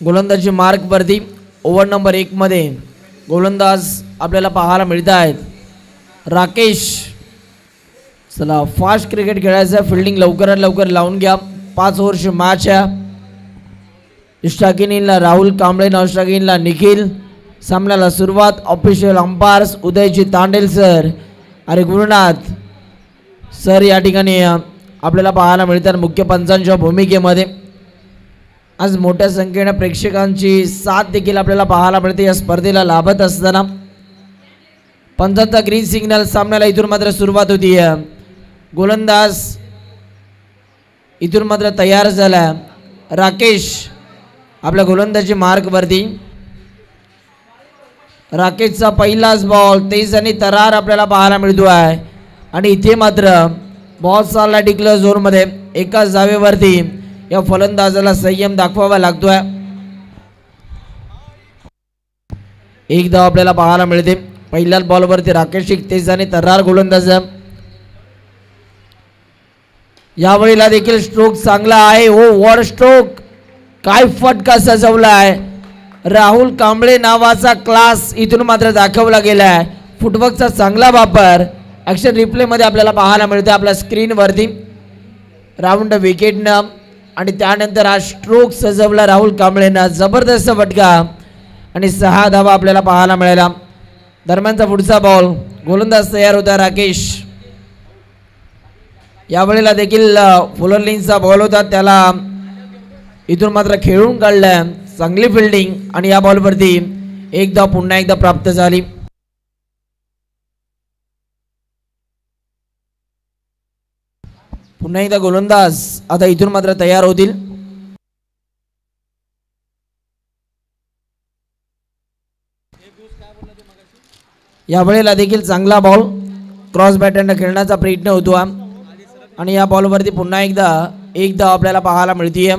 गोलंदाजी मार्क वरती over number 1 मध्ये गोलंदाज आपल्याला पाहायला मिळत आहेत राकेश. चला फास्ट क्रिकेट खेळायचं, फिल्डिंग लवकरात लवकर लावून घ्या. 5 ओव्हरची मॅच आहे. स्ट्रायकिंग इनला राहुल कांबळे, नॉन स्ट्रायकिंग इनला निखिल. सामन्याला सुरुवात. Official umpires Udayji Tandel sir आणि गुरुनाथ सर या ठिकाणी आपल्याला पाहायला मिळतात मुख्य पंचांच्या भूमिकेमध्ये. आज मोठ्या संख्येने प्रेक्षकांची साथ देखील आपल्याला पाहायला मिळते या स्पर्धेला लाभत असताना. पंचांचा ग्रीन सिग्नल. सामन्याला इथून मात्र सुरुवात होती. गोलंदाज इथून मात्र तयार झाला. राकेश आपल्या गोलंदाजी मार्क वरती. राकेशचा पहिलाच बॉल तेज आणि तरार आपल्याला पाहायला मिळतो आहे आणि इथे मात्र बॉल चालला डिक्लेअर झोनमध्ये. एकाच धावेवरती या फलंदाजाला संयम दाखवावा लागतोय. एक धाव आपल्याला पाहायला मिळते. पहिल्याच बॉलवरती राकेश तेज आणि तरार गोलंदाज. यावेळेला देखील स्ट्रोक चांगला आहे. हो वॉर स्ट्रोक, काय फटका सजवला आहे. राहुल कांबळे नावाचा क्लास इथून मात्र दाखवला गेला आहे. फुटवर्कचा चांगला वापर ॲक्शन रिप्लेमध्ये आपल्याला पाहायला मिळते आपल्या स्क्रीनवरती. राऊंड विकेटनं आणि त्यानंतर हा स्ट्रोक सजवला राहुल कांबळेनं. जबरदस्त फटका आणि 6 धावा आपल्याला पाहायला मिळाला. दरम्यानचा पुढचा बॉल. गोलंदाज तयार होता राकेश. यावेळेला देखील फुलरलिंगचा बॉल होता, त्याला इथून मात्र खेळून काढलं. चांगली फिल्डिंग आणि या बॉलवरती एक धाव पुन्हा एकदा प्राप्त झाली. पुन्हा एकदा गोलंदाज आता इथून मात्र तयार होतील. यावेळेला देखील चांगला बॉल क्रॉस बॅटरने खेळण्याचा प्रयत्न होतो आणि या बॉलवरती पुन्हा एकदा एक धाव आपल्याला पाहायला मिळते.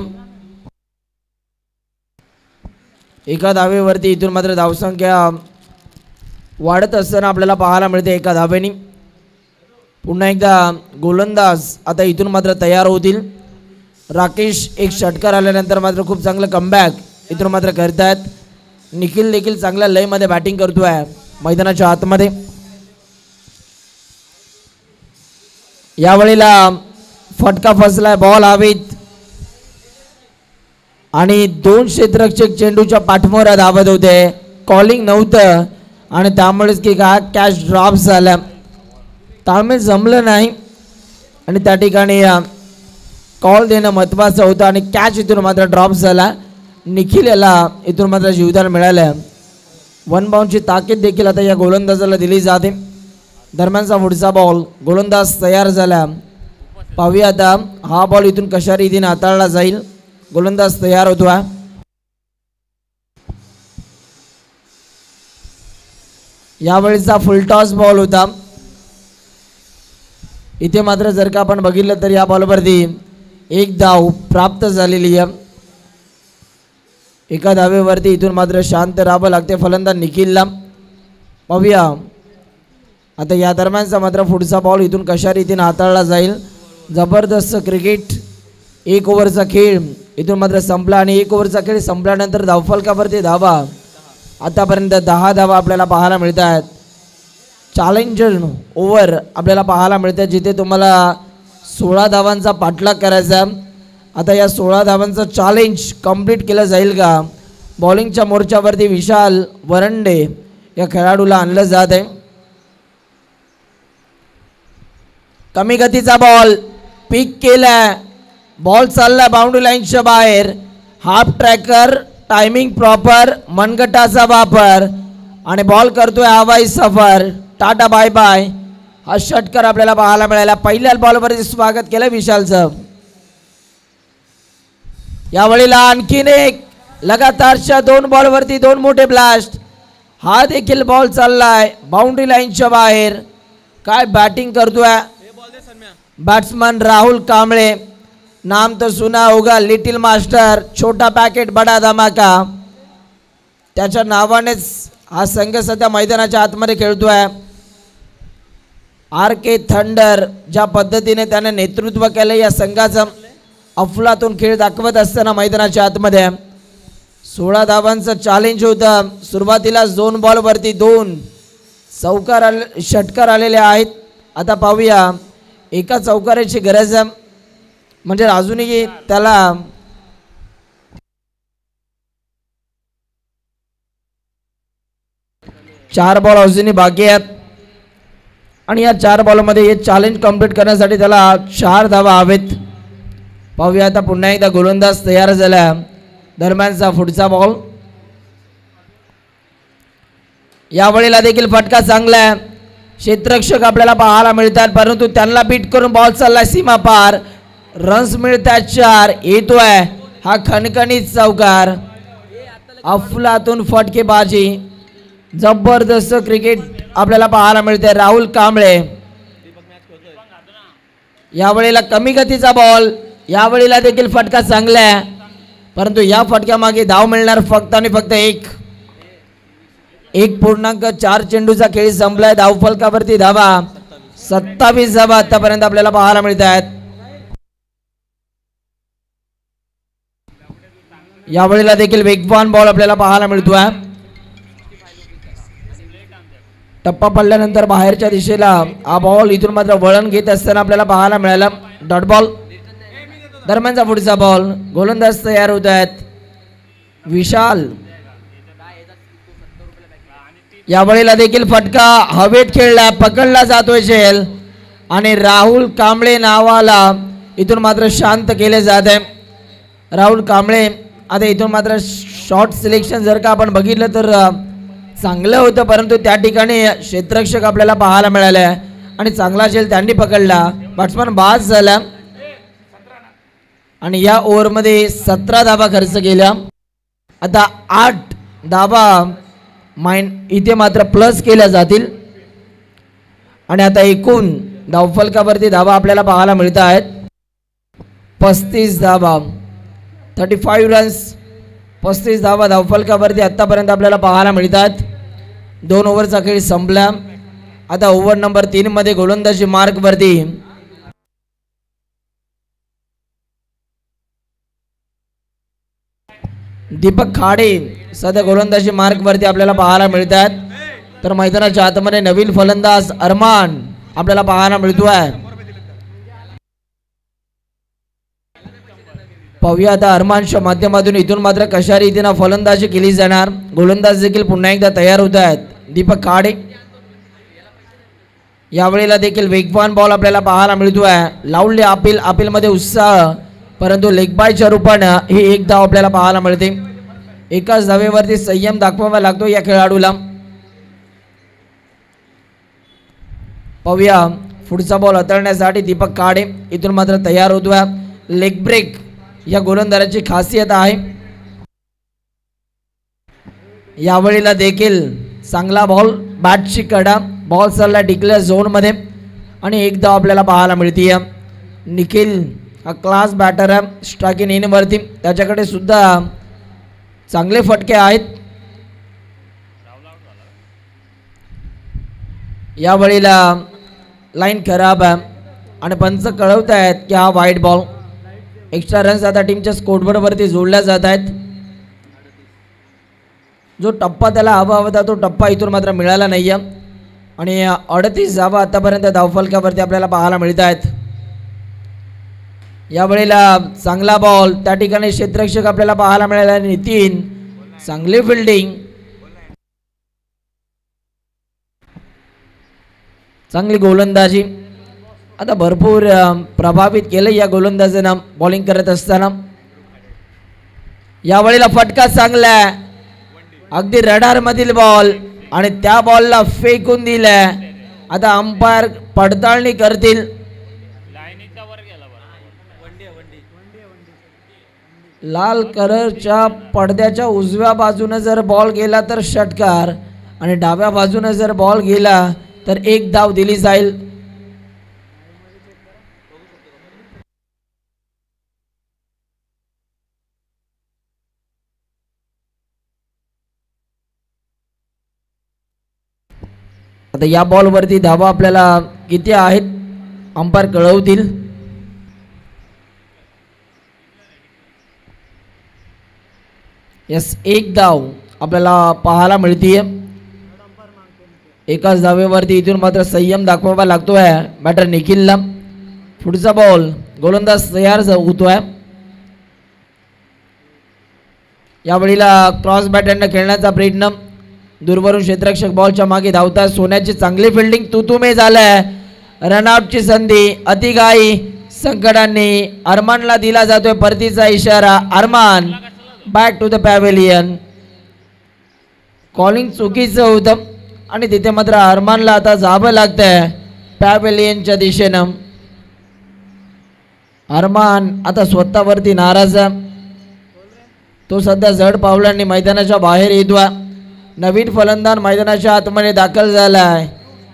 एका धावेवरती इथून मात्र धावसंख्या वाढत असताना आपल्याला पाहायला मिळते एका धावेनी. पुन्हा एकदा गोलंदाज आता इथून मात्र तयार होतील. राकेश एक षटकार आल्यानंतर मात्र खूप चांगलं कमबॅक इथून मात्र करतायत. निखिल देखील चांगल्या लयमध्ये बॅटिंग करतोय मैदानाच्या आतमध्ये. यावेळेला फटका फसलाय, बॉल हवेत आणि 2 क्षेत्ररक्षक चेंडूच्या पाठमोऱ्या धावत होते. कॉलिंग नव्हतं आणि त्यामुळेच की काय कॅच ड्रॉप झाला. ताळमेळ जमलं नाही आणि त्या ठिकाणी कॉल देणं महत्त्वाचं होतं आणि कॅच इथून मात्र ड्रॉप झाला. निखिल याला इथून मात्र जीवदान मिळालं. 1 बाउंडची ताकीद देखील आता या गोलंदाजाला दिली जाते. दरम्यानचा पुढचा बॉल. गोलंदाज तयार झाला. पाहूया आता हा बॉल इथून कशा रीतीने हाताळला जाईल. गोलंदाज तयार होतो. यावेळीचा फुलटॉस बॉल होता. इथे मात्र जर का आपण बघितलं तर या बॉलवरती एक धाव प्राप्त झालेली आहे. एका धावेवरती इथून मात्र शांत राहावं लागते फलंदाज निखिलला. पाहूया आता या दरम्यानचा मात्र पुढचा बॉल इथून कशा रीतीने हाताळला जाईल. जबरदस्त क्रिकेट. 1 ओव्हरचा खेळ इथून मात्र संपला आणि 1 ओव्हरचा खेळ संपल्यानंतर धावफलकावरती धावा आतापर्यंत 10 धावा आपल्याला पाहायला मिळत आहेत. चॅलेंजर ओव्हर आपल्याला पाहायला मिळते जिथे तुम्हाला 16 धावांचा पाठलाग करायचा. आता या 16 धावांचं चॅलेंज कंप्लीट केलं जाईल का. बॉलिंगच्या मोर्चावरती विशाल वरंडे या खेळाडूला आणलं जात आहे. कमी गतीचा बॉल पिक केला. बॉल चालला बाउंड्री लाईनच्या बाहेर. हाफ ट्रॅकर, टायमिंग प्रॉपर, मनगटाचा वापर आणि बॉल करतोय हवाई सफर. Tata bye bye. हा षटकार आपल्याला पाहायला मिळाला. पहिल्या बॉलवरती स्वागत केलं विशालचं. यावेळेला आणखीन एक लगातारच्या 2 बॉलवरती 2 मोठे ब्लास्ट. हा देखील बॉल चाललाय बाउंड्री लाईनच्या बाहेर. काय बॅटिंग करतोय बॅट्समन राहुल कांबळे. नाम तो सुना होगा, लिटिल मास्टर, छोटा पॅकेट बडा धमाका. त्याच्या नावानेच हा संघ सध्या मैदानाच्या आतमध्ये खेळतोय. RK थंडर ज्या पद्धतीने त्याने नेतृत्व केलं या संघाचं अफलातून खेळ दाखवत असताना मैदानाच्या आतमध्ये 16 धावांचं चॅलेंज होतं. सुरुवातीला 2 बॉलवरती 2 षटकार आलेले आहेत. आता पाहूया एका चौकाराची गरज आहे, म्हणजे अजूनही त्याला 4 बॉल अजूनही बाकी आहेत आणि या 4 बॉलमध्ये हे चॅलेंज कंप्लीट करण्यासाठी त्याला 4 धावा हवेत. पाहूया आता पुन्हा एकदा गोलंदाज तयार झाला. दरम्यानचा पुढचा बॉल. यावेळेला देखील फटका चांगला आहे. क्षेत्ररक्षक आपल्याला पाहायला मिळतात, परंतु त्यांना बीट करून बॉल चालला सीमा पार. रन्स मिळतात 4. येतोय हा खणखणीत चौकार. अफलातून फटकेबाजी, जबरदस्त क्रिकेट आपल्याला पाहायला मिळते. राहुल कांबळे यावेळेला कमी गतीचा बॉल. यावेळेला देखील फटका चांगला आहे, परंतु या फटक्यामागे धाव मिळणार फक्त आणि फक्त 1.4 चेंडूचा खेळ संपलाय. धावफलकावरती धावा 27 धावा आतापर्यंत आपल्याला पाहायला मिळत आहेत. यावेळेला देखील वेगवान बॉल आपल्याला पाहायला मिळतोय. टप्पा पडल्यानंतर बाहेरच्या दिशेला हा बॉल इथून मात्र वळण घेत असताना आपल्याला पाहायला मिळाला. Dot ball. दरम्यानचा पुढचा बॉल. गोलंदाज तयार होत आहेत. विशाल यावेळेला देखील फटका हवेत खेळला, पकडला जातोय झेल आणि राहुल कांबळे नावाला इथून मात्र शांत केले जात आहे. राहुल कांबळे आता इथून मात्र शॉर्ट सिलेक्शन जर का आपण बघितलं तर चांगलं होतं, परंतु त्या ठिकाणी क्षेत्ररक्षक आपल्याला पाहायला मिळाले आणि चांगला झेल त्यांनी पकडला. बॅट्समन बाद झाला आणि या ओव्हरमध्ये 17 धावा खर्च केल्या. आता 8 धावा इथे मात्र प्लस केल्या जातील आणि आता एकूण धावफलकावरती धावा आपल्याला पाहायला मिळत आहेत 35 धावा. 35 रन्स, 35 धावा धावफलकावरती आतापर्यंत आपल्याला पाहायला मिळतात. 2 ओव्हरचा खेळ संपला. आता ओव्हर नंबर 3 मध्ये गोलंदाजी मार्कवरती दीपक खाडे सध्या गोलंदाजी मार्कवरती आपल्याला पाहायला मिळतात. तर मैदानाच्या आतमध्ये नवीन फलंदाज अरमान आपल्याला पाहायला मिळतोय. पाहूया आता अरमानच्या माध्यमातून इथून मात्र कशा रीतीने फलंदाजी केली जाणार. गोलंदाज देखील पुन्हा एकदा तयार होत आहेत. दीपक खाडे यावेळेला देखील वेगवान बॉल आपल्याला पाहायला मिळतोय. लावले अपील मध्ये उत्साह, परंतु लेग बायच्या रूपानं ही 1 धाव आपल्याला पाहायला मिळते. एकाच धावेवरती संयम दाखवावा लागतो या खेळाडूला. पाहूया पुढचा बॉल हाताळण्यासाठी दीपक खाडे इथून मात्र तयार होतोय. लेग ब्रेक या गोलंदाजाची खासियत आहे. यावेळेला देखील चांगला बॉल, बॅटची कडा, बॉल चालला डिक्लेअर झोन मध्ये आणि 1 धाव आपल्याला पाहायला मिळते. निखिल हा क्लास बॅटर आहे. स्ट्राइक इन वरती त्याच्याकडे सुद्धा चांगले फटके आहेत. यावेळेला लाईन खराब आहे आणि पंच कळवत आहेत की हा वाईट बॉल. एक्स्ट्रा रन्स आता टीमच्या स्कोरबोर्डवरती जोडल्या जात आहेत. जो टप्पा त्याला हवा होता तो टप्पा इथून मात्र मिळाला नाही आहे आणि 38 धावा आतापर्यंत धावफलकावरती आपल्याला पाहायला मिळत आहेत. यावेळेला चांगला बॉल, त्या ठिकाणी क्षेत्ररक्षक आपल्याला पाहायला मिळाला. नितीन चांगली फिल्डिंग, चांगली गोलंदाजी. आता भरपूर प्रभावित केलं या गोलंदाजानं बॉलिंग करत असताना. यावेळेला फटका चांगला, अगदी रडार मधील बॉल आणि त्या बॉलला फेकून दिलाय. आता अंपायर पडताळणी करतील. लाल कलरच्या पडद्याच्या उजव्या बाजूने जर बॉल गेला तर षटकार आणि डाव्या बाजूने जर बॉल गेला तर 1 धाव दिली जाईल. आता या बॉलवरती धावा आपल्याला किती आहेत अंपायर कळवतील. यस, एक धाव आपल्याला पाहायला मिळतीये. एकाच धावेवरती इथून मात्र संयम दाखवावा लागतोय बॅटर निखिलला. पुढचा बॉल गोलंदाज तयार होतोय. यावेळीला क्रॉस बॅटरने खेळण्याचा प्रयत्न. दूरवरून क्षेत्ररक्षक बॉलच्या मागे धावतात. सोन्याची चांगली फिल्डिंग तुतुमे झालंय. रनआउटची संधी अतिघाई संकटांनी अरमानला दिला जातोय परतीचा इशारा. Arman back to the pavilion. Calling चुकीचं होतं आणि तिथे मात्र अरमानला आता जावं लागतंय पॅव्हेलियनच्या दिशेनं. अरमान आता स्वतःवरती नाराज. तो सध्या जड पावलांनी मैदानाच्या बाहेर येतोय. नवीन फलंदाज मैदानाच्या आतमध्ये दाखल झालाय.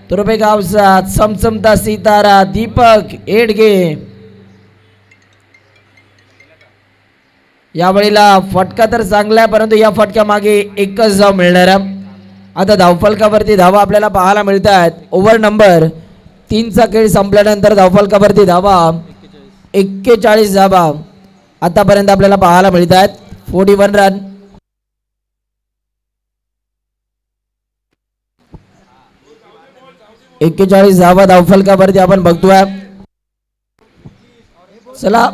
तुर्भे गावचा चमचमता सितारा दीपक एडगे. यावेळीला फटका तर चांगला आहे, परंतु या फटक्या मागे एकच धाव मिळणार. आता धावफलकावरती धावा आपल्याला पाहायला मिळत आहेत. ओव्हर नंबर 3चा खेळ संपल्यानंतर धावफलकावरती धावा 41 धावा आतापर्यंत आपल्याला पाहायला मिळत आहेत. 41 रन. एक्केचाळीस धावा धावफलकावरती आपण बघतोय. चला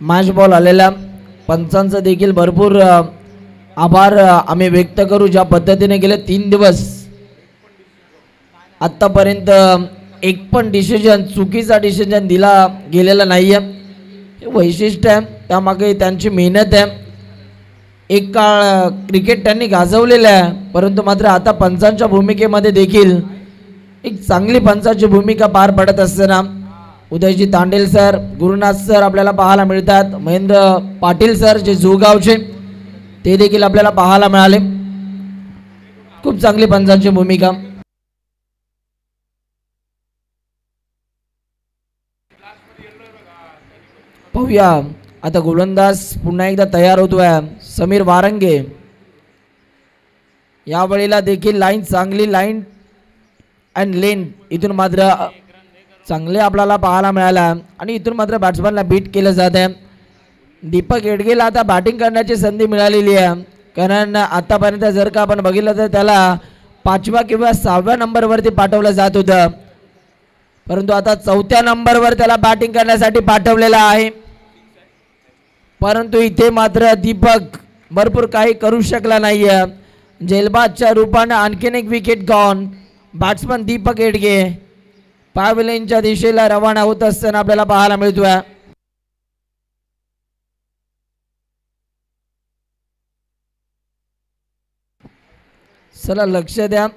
मॅच बॉल आलेला. पंचांचं देखील भरपूर आभार आम्ही व्यक्त करू. ज्या पद्धतीने गेले 3 दिवस आत्तापर्यंत एक पण डिसिजन चुकीचा डिसिजन दिला गेलेला नाही आहे. हे वैशिष्ट्य आहे, त्यामागे त्यांची मेहनत आहे. एक काळ क्रिकेट त्यांनी गाजवलेलं आहे, परंतु मात्र आता पंचांच्या भूमिकेमध्ये देखील एक चांगली पंचांची भूमिका पार पडत असताना उदयजी तांडेल सर, गुरुनाथ सर आपल्याला पाहायला मिळतात. महेंद्र पाटील सर जे जुगावचे ते देखील आपल्याला पाहायला मिळाले. खूप चांगली पंचांची भूमिका. पाहूया आता गोलंदाज पुन्हा एकदा तयार होतोय समीर वारंगे. यावेळेला देखील लाईन चांगली, लाईन अँड लेन इथून मात्र चांगले आपल्याला पाहायला मिळाला आणि इथून मात्र बॅट्समॅनला बीट केलं जात आहे. दीपक एडगेला आता बॅटिंग करण्याची संधी मिळालेली आहे, कारण आतापर्यंत जर का आपण बघितलं तर त्याला 5व्या किंवा 6व्या नंबरवरती पाठवलं जात होतं, परंतु आता 4थ्या नंबरवर त्याला बॅटिंग करण्यासाठी पाठवलेलं आहे. परंतु इथे मात्र दीपक भरपूर काही करू शकला नाही आहे. जेलबाजच्या रूपाने आणखीन एक wicket gone. Batsman Deepak Edage पॅव्हेलियनच्या दिशेला रवाना होत असताना आपल्याला पाहायला मिळतोय. चला लक्ष द्या,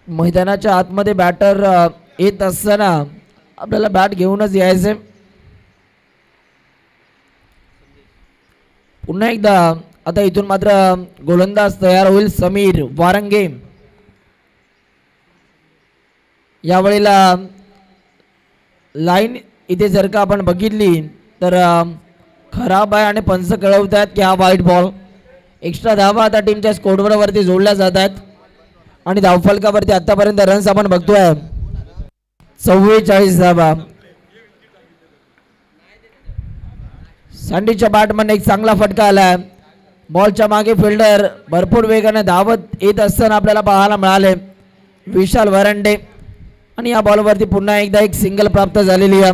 मैदानाच्या आतमध्ये बॅटर येत असताना आपल्याला बॅट घेऊनच यायचे. पुन्हा एकदा आता इथून मात्र गोलंदाज तयार होईल समीर वारंगे. यावेळेला लाईन इथे जर का आपण बघितली तर खराब आहे आणि पंच कळवतात की हा वाईट बॉल. एक्स्ट्रा धावा आता टीमच्या स्कोरवरती जोडल्या जात आहेत आणि धावफलकावरती आतापर्यंत रन्स आपण बघतोय 44 धावा. सँडीच्या बॅटमन एक चांगला फटका आलाय. बॉलच्या मागे फिल्डर भरपूर वेगाने धावत येत असताना आपल्याला पाहायला मिळाले विशाल वरंडे आणि या बॉलवरती पुन्हा एकदा एक सिंगल प्राप्त झालेली आहे.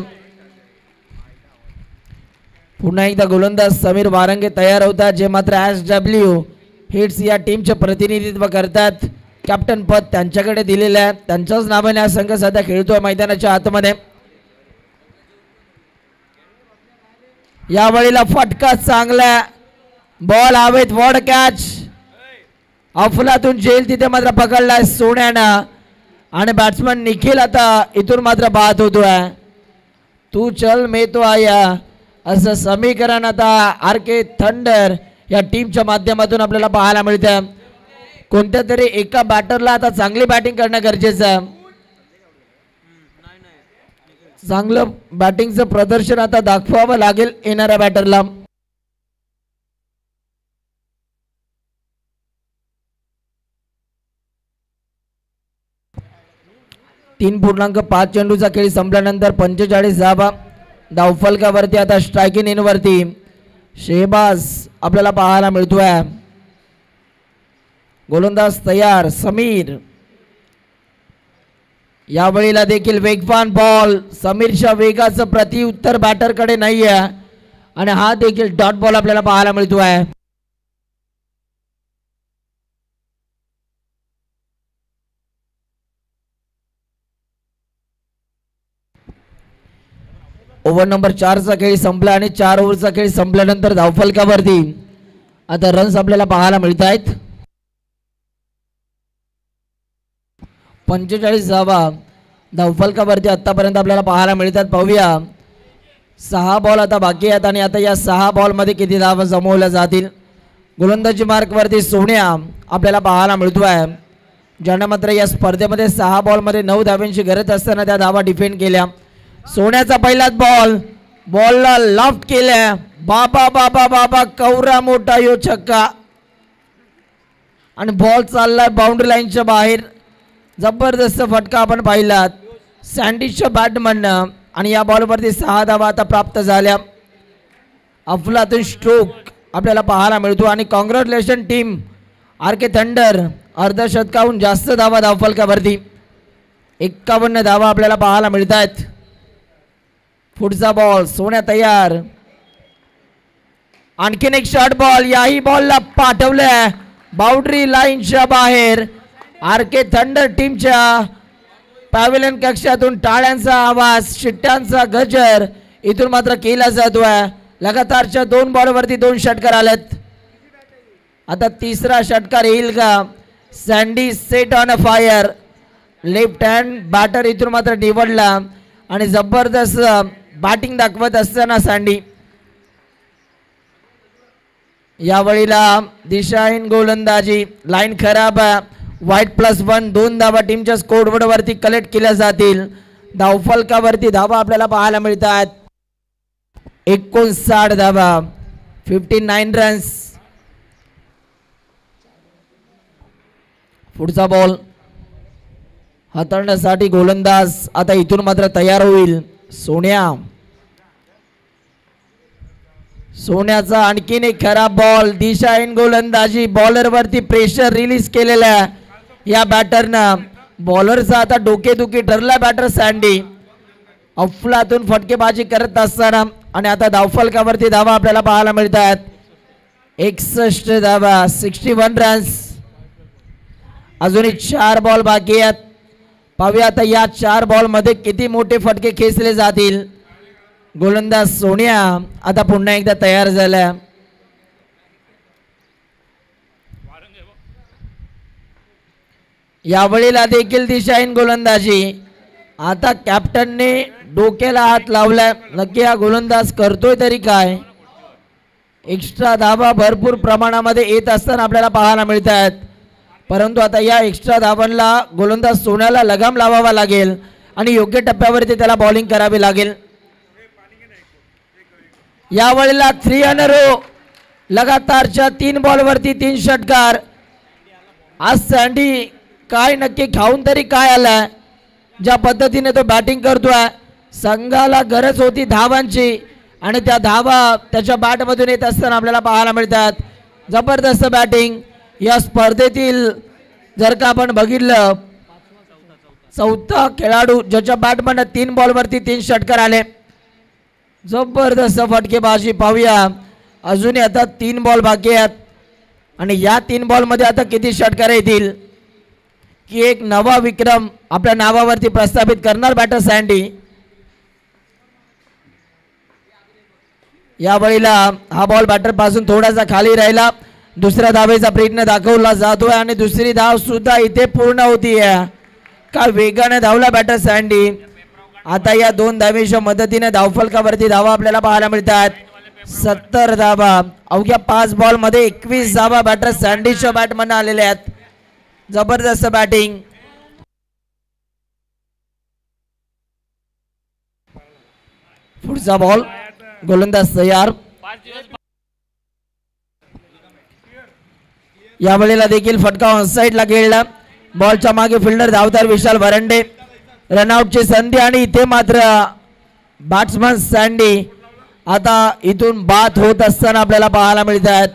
पुन्हा एकदा गोलंदाज समीर वारंगे तयार होतात, जे मात्र SW हिट्स या टीमचे प्रतिनिधित्व करतात. कॅप्टन पद त्यांच्याकडे दिलेलं आहे, त्यांच्याच नावाने हा संघ सध्या खेळतोय मैदानाच्या आतमध्ये. यावेळीला फटका चांगला, बॉल हवेत, वॉड कॅच. अफलातून जेल तिथे मात्र पकडलाय सोन्यानं आणि बॅट्समन निखिल आता इथून मात्र बाद होतोय. तू चल मे तो आया असं समीकरण आता RK थंडर या टीमच्या माध्यमातून आपल्याला पाहायला मिळतं. कोणत्या तरी एका बॅटरला आता चांगली बॅटिंग करणं गरजेचं आहे. चांगलं बॅटिंगचं प्रदर्शन आता दाखवावं लागेल येणाऱ्या बॅटरला. 3.5 चेंडूचा खेळ संपल्यानंतर 45 धावा. धावफलकावरती आता स्ट्रायकिंग इन वरती शेहबाज आपल्याला पाहायला मिळतोय. गोलंदाज तयार समीर. यावेळेला देखील वेगवान बॉल. समीरच्या वेगाचं प्रतिउत्तर बॅटरकडे नाही आहे आणि हा देखील डॉट बॉल आपल्याला पाहायला मिळतोय. ओव्हर नंबर 4चा खेळ संपला आणि 4 ओव्हरचा खेळ संपल्यानंतर धावफलकावरती आता रन्स आपल्याला पाहायला मिळत आहेत. 45 धावा धावफलकावरती आतापर्यंत आपल्याला पाहायला मिळतात. पाहूया 6 बॉल आता बाकी आहेत आणि आता या 6 बॉलमध्ये किती धावा जमवल्या जातील. गोलंदाजी मार्कवरती सोन्या आपल्याला पाहायला मिळतोय, ज्याने मात्र या स्पर्धेमध्ये 6 बॉलमध्ये 9 धावांची गरज असताना त्या धावा डिफेंड केल्या. सोन्याचा पहिलाच बॉल. बॉलला लॉफ्ट केल्या. बाबा बाबा बाबा कवरा मोठा यो छक्का आणि बॉल चाललाय बाउंड्री लाईनच्या बाहेर. जबरदस्त फटका आपण पाहिलात सँडीच्या बॅटमॅननं आणि या बॉलवरती 6 धावा आता प्राप्त झाल्या. अफलातून स्ट्रोक आपल्याला पाहायला मिळतो आणि कॉंग्रॅच्युलेशन टीम आर.के. थंडर. अर्धशतकाहून जास्त धावा धावफलकावरती 51 धावा आपल्याला पाहायला मिळत आहेत. पुढचा बॉल. सोन्या तयार. आणखीन एक शॉर्ट बॉल. याही बॉलला पाठवलंय बाउंड्री लाईनच्या बाहेर. आर.के. थंडर टीमच्या पॅव्हिलियन कक्षातून टाळ्यांचा आवाज, शिट्ट्यांचा गजर इथून मात्र केला जातोय. लगातारच्या 2 बॉलवरती 2 षटकार आलेत. आता तिसरा षटकार येईल का? Sandy set on a fire. Left hand batter इथून मात्र निवडला आणि जबरदस्त बॅटिंग दाखवत असताना सँडी. यावेळीला दिशाहीन गोलंदाजी. लाईन खराब. वाईट +1. 2 धावा टीमच्या स्कोरबोर्डवरती कलेक्ट केल्या जातील. धावफलकावरती धावा आपल्याला पाहायला मिळतात 59 धावा. 59 रन्स. पुढचा बॉल हाताळण्यासाठी गोलंदाज आता इथून मात्र तयार होईल. सोन्याचा आणखीन एक खराब बॉल. दिशाहीन गोलंदाजी. बॉलरवरती प्रेशर रिलीज केलेला या बॅटरनं. बॉलरचा आता डोकेदुखी ठरला बॅटर सँडी. अफलातून फटकेबाजी करत असताना आणि आता धावफलकावरती धावा आपल्याला पाहायला मिळतात 61 धावा. 61 रन्स. अजूनही 4 बॉल बाकी आहेत. पाहूया आता या 4 बॉलमध्ये किती मोठे फटके खेचले जातील. गोलंदाज सोन्या आता पुन्हा एकदा तयार झाला. यावेळेला देखील दिशाहीन गोलंदाजी. आता कॅप्टनने डोक्याला हात लावलाय. नक्की हा गोलंदाज करतोय तरी काय? एक्स्ट्रा धावा भरपूर प्रमाणामध्ये येत असताना आपल्याला पाहायला मिळतात, परंतु आता या एक्स्ट्रा धावांना गोलंदाज सोन्याला लगाम लावावा लागेल आणि योग्य टप्प्यावरती त्याला बॉलिंग करावी लागेल. यावेळेला 3 इन अ रो. लगातारच्या 3 बॉलवरती 3 षटकार. आज सँडी काय नक्की खाऊन तरी काय आलाय? ज्या पद्धतीने तो बॅटिंग करतोय. संघाला गरज होती धावांची आणि त्या धावा त्याच्या बॅटमधून येत असताना आपल्याला पाहायला मिळतात. जबरदस्त बॅटिंग या स्पर्धेतील. जर का आपण बघितलं 4था खेळाडू ज्याच्या बॅटमधून 3 बॉलवरती 3 षटकार आले. जबरदस्त फटकेबाजी. पाहूया अजूनही आता 3 बॉल बाकी आहेत आणि या 3 बॉलमध्ये आता किती षटकार येतील की एक नवा विक्रम आपल्या नावावरती प्रस्थापित करणार बॅटर सँडी. यावेळेला हा बॉल बॅटर पासून थोडासा खाली राहिला. दुसऱ्या धावेचा प्रयत्न दाखवला जातोय आणि दुसरी धाव सुद्धा इथे पूर्ण होतीये. का वेगाने धावला बॅटर सँडी. आता या 2 धावेच्या मदतीने धावफलकावरती धावा आपल्याला पाहायला मिळतात 70 धावा. अवघ्या 5 बॉलमध्ये 21 धावा बॅटर सँडीच्या बॅटमधून आलेल्या आहेत. जबरदस्त बॅटिंग. पुढचा बॉल. गोलंदाज तयार. यावेळेला देखील फटका ऑन साइडला खेळला. बॉलच्या मागे फिल्डर धावदार विशाल वरंडे. रनआउटची संधी आणि इथे मात्र बॅट्समन सँडी आता इथून बाद होत असताना आपल्याला पाहायला मिळतात.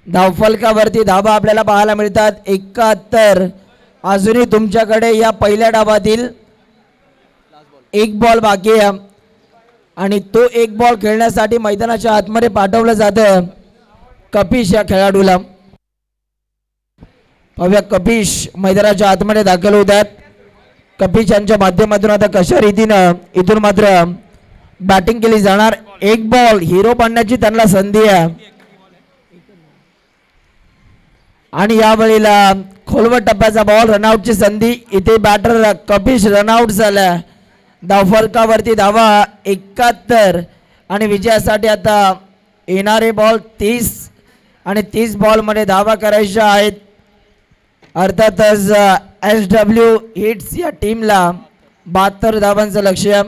धावफलकावरती धावा आपल्याला पाहायला मिळतात 71. अजूनही तुमच्याकडे या पहिल्या डावातील एक बॉल बाकी आहे आणि तो एक बॉल खेळण्यासाठी मैदानाच्या आतमध्ये पाठवलं जातं कपिश या खेळाडूला. पाहूया कपिश मैदानाच्या आतमध्ये दाखल होतात. कपिश यांच्या माध्यमातून आता कशा रीतीनं इथून मात्र बॅटिंग केली जाणार. एक बॉल हिरो बनण्याची त्यांना संधी आहे आणि यावेळेला खोलवट टप्प्याचा बॉल रनआउटची संधी. इथे बॅटर कपिश रनआउट झाला. धावफलकावरती धावा 71 आणि विजयासाठी आता येणारे बॉल 30 आणि 30 बॉलमध्ये धावा करायच्या आहेत. अर्थातच SW हिट्स या टीमला 72 धावांचं लक्ष्य.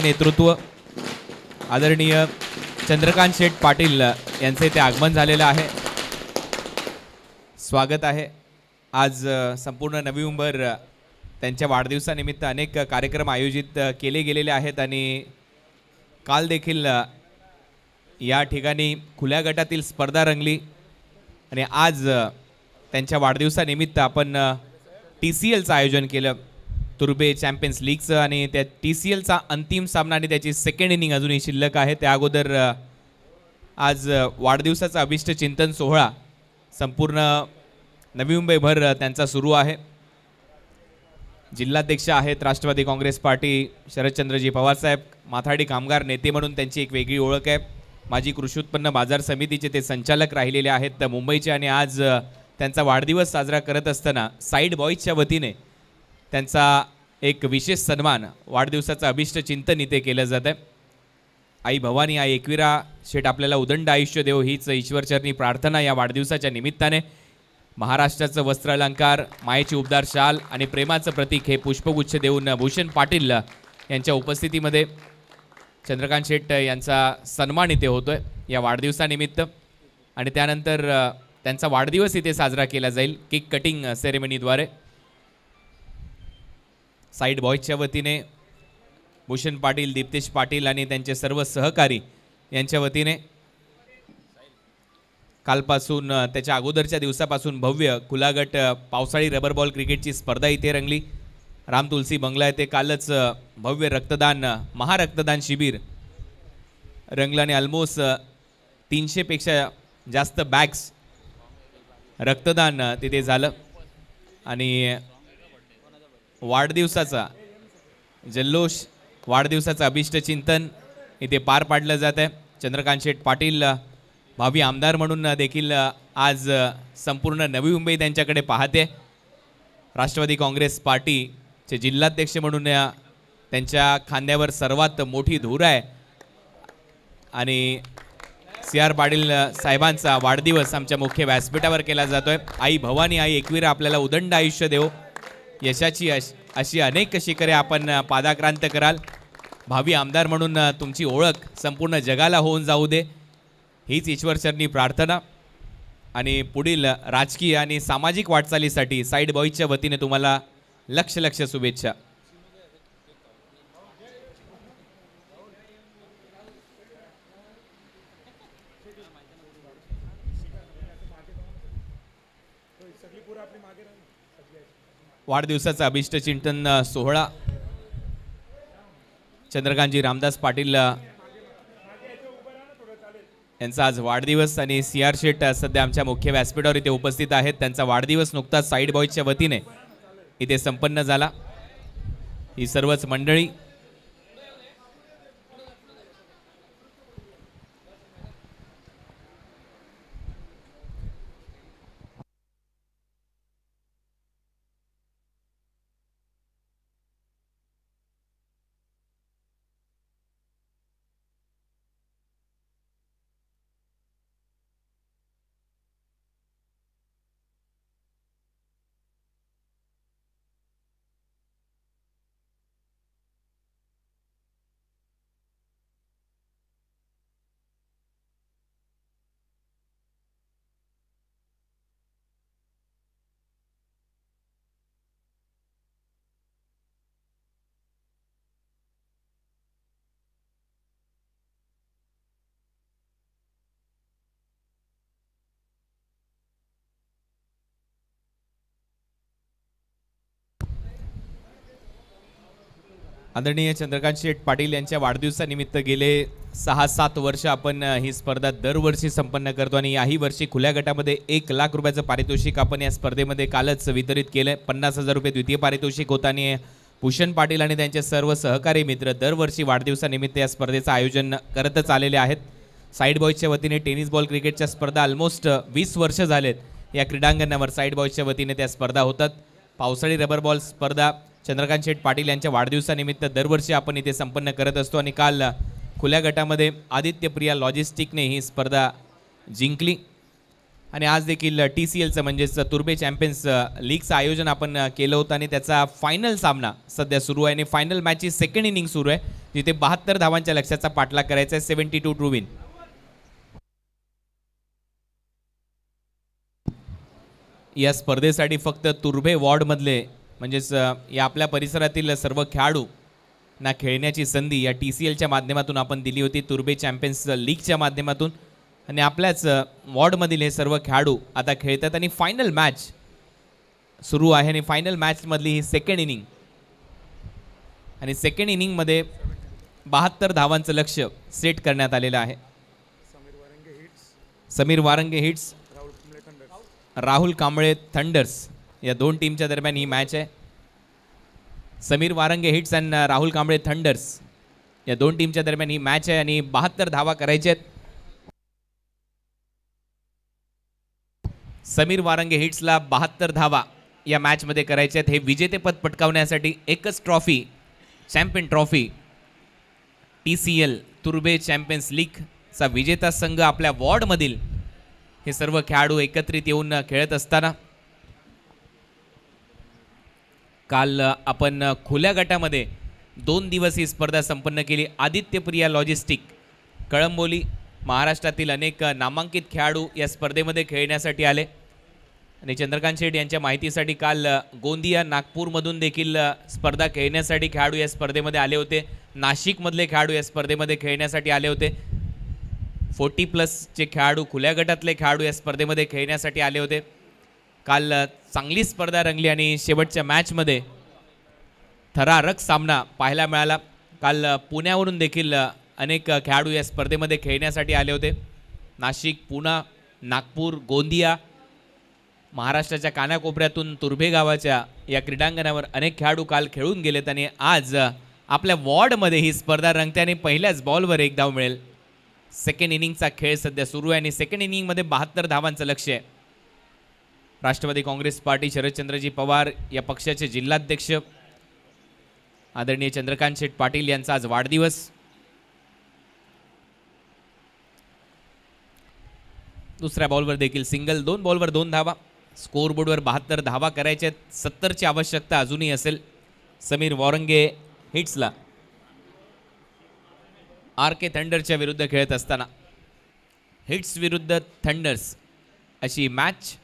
नेतृत्व आदरणीय चंद्रकांत शेठ पाटील यांचे ते आगमन झालेलं आहे. स्वागत आहे. आज संपूर्ण नवी मुंबईवर त्यांच्या वाढदिवसानिमित्त अनेक कार्यक्रम आयोजित केले गेलेले आहेत आणि काल देखील या ठिकाणी खुल्या गटातील स्पर्धा रंगली आणि आज त्यांच्या वाढदिवसानिमित्त आपण TCLचं आयोजन केलं, तुर्बे चॅम्पियन्स लीगचं, आणि त्या TCLचा अंतिम सामना आणि त्याची सेकंड इनिंग अजूनही शिल्लक आहे. त्या अगोदर आज वाढदिवसाचा अभिष्ट चिंतन सोहळा संपूर्ण नवी मुंबईभर त्यांचा सुरू आहे. जिल्हाध्यक्ष आहेत राष्ट्रवादी काँग्रेस पार्टी शरदचंद्रजी पवारसाहेब. माथाडी कामगार नेते म्हणून त्यांची एक वेगळी ओळख आहे. माजी कृषी उत्पन्न बाजार समितीचे ते संचालक राहिलेले आहेत मुंबईचे, आणि आज त्यांचा वाढदिवस साजरा करत असताना साईड बॉईजच्या वतीने त्यांचा एक विशेष सन्मान, वाढदिवसाचं अभिष्ट चिंतन इथे केलं जातं आहे. आई भवानी, आई एकविरा शेठ आपल्याला उदंड आयुष्य देव हीच ईश्वरचरणी प्रार्थना या वाढदिवसाच्या निमित्ताने. महाराष्ट्राचं वस्त्र अलंकार, मायेची उबदार शाल आणि प्रेमाचं प्रतीक हे पुष्पगुच्छ देऊन भूषण पाटील यांच्या उपस्थितीमध्ये चंद्रकांत शेठ यांचा सन्मान इथे होतोय या वाढदिवसानिमित्त. आणि त्यानंतर त्यांचा वाढदिवस इथे साजरा केला जाईल केक कटिंग सेरेमनीद्वारे. साईड बॉयजच्या वतीने भूषण पाटील, दीप्तेश पाटील आणि त्यांचे सर्व सहकारी यांच्या वतीने कालपासून त्याच्या अगोदरच्या दिवसापासून भव्य खुला गट पावसाळी रबर बॉल क्रिकेटची स्पर्धा इथे रंगली. राम तुलसी बंगला येथे कालच भव्य रक्तदान, महारक्तदान शिबिर रंगलं आणि ऑलमोस्ट 300 पेक्षा जास्त बॅग्स रक्तदान तिथे झालं. आणि वाढदिवसाचा जल्लोष, वाढदिवसाचं अभिष्ट चिंतन इथे पार पाडलं जात आहे. चंद्रकांत शेठ पाटील भावी आमदार म्हणून देखील आज संपूर्ण नवी मुंबई त्यांच्याकडे पाहते. राष्ट्रवादी काँग्रेस पार्टीचे जिल्हाध्यक्ष म्हणून त्यांच्या खांद्यावर सर्वात मोठी धूर आहे आणि CR पाटील साहेबांचा वाढदिवस आमच्या मुख्य व्यासपीठावर केला जातोय. आई भवानी, आई एकविरा आपल्याला उदंड आयुष्य देव, यशाची अशी अनेक शिखरे आपण पादाक्रांत कराल. भावी आमदार म्हणून तुमची ओळख संपूर्ण जगाला होऊन जाऊ दे हीच ईश्वरचरणी प्रार्थना. आणि पुढील राजकीय आणि सामाजिक वाटचालीसाठी साईड बॉईजच्या वतीने तुम्हाला लक्ष शुभेच्छा. वाढदिवसाचा अभिष्ट चिंतन सोहळा चंद्रकांतजी रामदास पाटील यांचा आज वाढदिवस आणि CR शेठ सध्या आमच्या मुख्य व्यासपीठावर इथे उपस्थित आहेत. त्यांचा वाढदिवस नुकताच साईड बॉईजच्या वतीने इथे संपन्न झाला. ही सर्वच मंडळी आदरणीय चंद्रकांत शेठ पाटील यांच्या वाढदिवसानिमित्त गेले 6-7 वर्ष आपण ही स्पर्धा दरवर्षी संपन्न करतो आणि याही वर्षी खुल्या गटामध्ये 1 लाख रुपयाचं पारितोषिक आपण या स्पर्धेमध्ये कालच वितरित केलं. 50,000 रुपये द्वितीय पारितोषिक होताना भूषण पाटील आणि त्यांचे सर्व सहकारी मित्र दरवर्षी वाढदिवसानिमित्त या स्पर्धेचं आयोजन करतच आलेले आहेत. साईड बॉईजच्या वतीने टेनिस बॉल क्रिकेटच्या स्पर्धा ऑलमोस्ट 20 वर्ष झालेत या क्रीडांगणावर साईड बॉईजच्या वतीने त्या स्पर्धा होतात. पावसाळी रबर बॉल स्पर्धा चंद्रकांत शेठ पाटील यांच्या वाढदिवसानिमित्त दरवर्षी आपण इथे संपन्न करत असतो आणि काल खुल्या गटामध्ये आदित्यप्रिया लॉजिस्टिकने ही स्पर्धा जिंकली आणि आज देखील TCLचं म्हणजेच तुर्बे चॅम्पियन्स लीगचं आयोजन आपण केलं होतं आणि त्याचा फायनल सामना सध्या सुरू आहे आणि फायनल मॅचची सेकंड इनिंग सुरू आहे. जिथे 72 धावांच्या लक्ष्याचा पाठलाग करायचा आहे. 72 टू विन. या स्पर्धेसाठी फक्त तुर्भे वॉर्डमधले म्हणजेच या आपल्या परिसरातील सर्व खेळाडू ना खेळण्याची संधी या TCLच्या माध्यमातून आपण दिली होती, तुर्भे चॅम्पियन्स लीगच्या माध्यमातून. आणि आपल्याच वॉर्डमधील हे सर्व खेळाडू आता खेळतात आणि फायनल मॅच सुरू आहे. आणि फायनल मॅचमधली ही सेकंड इनिंग आणि सेकंड इनिंगमध्ये 72 धावांचं लक्ष्य सेट करण्यात आलेलं आहे. समीर वारंगे हिट्स, राहुल कांबळे थंडर्स या दोन टीमच्या दरम्यान ही मॅच आहे. समीर वारंगे हिट्स आणि राहुल कांबळे थंडर्स या दोन टीमच्या दरम्यान ही मॅच आहे आणि 72 धावा करायचे आहेत. समीर वारंगे हिट्सला 72 धावा या मॅचमध्ये करायचे आहेत. हे विजेतेपद पटकावण्यासाठी एकच trophy, champion trophy, TCL Turbhe champions लीगचा विजेता संघ आपल्या वॉर्डमधील हे सर्व खेळाडू एकत्रित येऊन खेळत असताना काल आपण खुल्या गटामध्ये 2 दिवस ही स्पर्धा संपन्न केली. आदित्यप्रिया लॉजिस्टिक कळंबोली, महाराष्ट्रातील अनेक नामांकित खेळाडू या स्पर्धेमध्ये खेळण्यासाठी आले. आणि चंद्रकांत शेठ यांच्या माहितीसाठी काल गोंदिया, नागपूरमधून देखील स्पर्धा खेळण्यासाठी खेळाडू या स्पर्धेमध्ये आले होते. नाशिकमधले खेळाडू या स्पर्धेमध्ये खेळण्यासाठी आले होते. 40+ खेळाडू, खुल्या गटातले खेळाडू या स्पर्धेमध्ये खेळण्यासाठी आले होते. काल चांगली स्पर्धा रंगली आणि शेवटच्या मॅचमध्ये थरारक सामना पाहायला मिळाला. काल पुण्यावरून देखील अनेक खेळाडू या स्पर्धेमध्ये खेळण्यासाठी आले होते. नाशिक, पुणा, नागपूर, गोंदिया, महाराष्ट्राच्या कानाकोपऱ्यातून तुर्भे गावाच्या या क्रीडांगणावर अनेक खेळाडू काल खेळून गेलेत आणि आज आपल्या वॉर्डमध्ये ही स्पर्धा रंगते आणि पहिल्याच बॉलवर 1 धाव मिळेल. सेकंड इनिंगचा खेळ सध्या सुरू आहे आणि सेकंड इनिंगमध्ये 72 धावांचं लक्ष्य आहे. राष्ट्रवादी काँग्रेस पार्टी शरदचंद्रजी पवार या पक्षाचे जिल्हाध्यक्ष आदरणीय चंद्रकांत शेठ पाटील यांचा आज वाढदिवस. दुसऱ्या बॉलवर देखील सिंगल, 2 बॉलवर 2 धावा. स्कोअरबोर्डवर 72 धावा करायच्या आहेत. 70ची आवश्यकता अजूनही असेल. समीर वारंगे हिट्सला RK थंडरच्या विरुद्ध खेळत असताना हिट्स विरुद्ध थंडर्स अशी मॅच.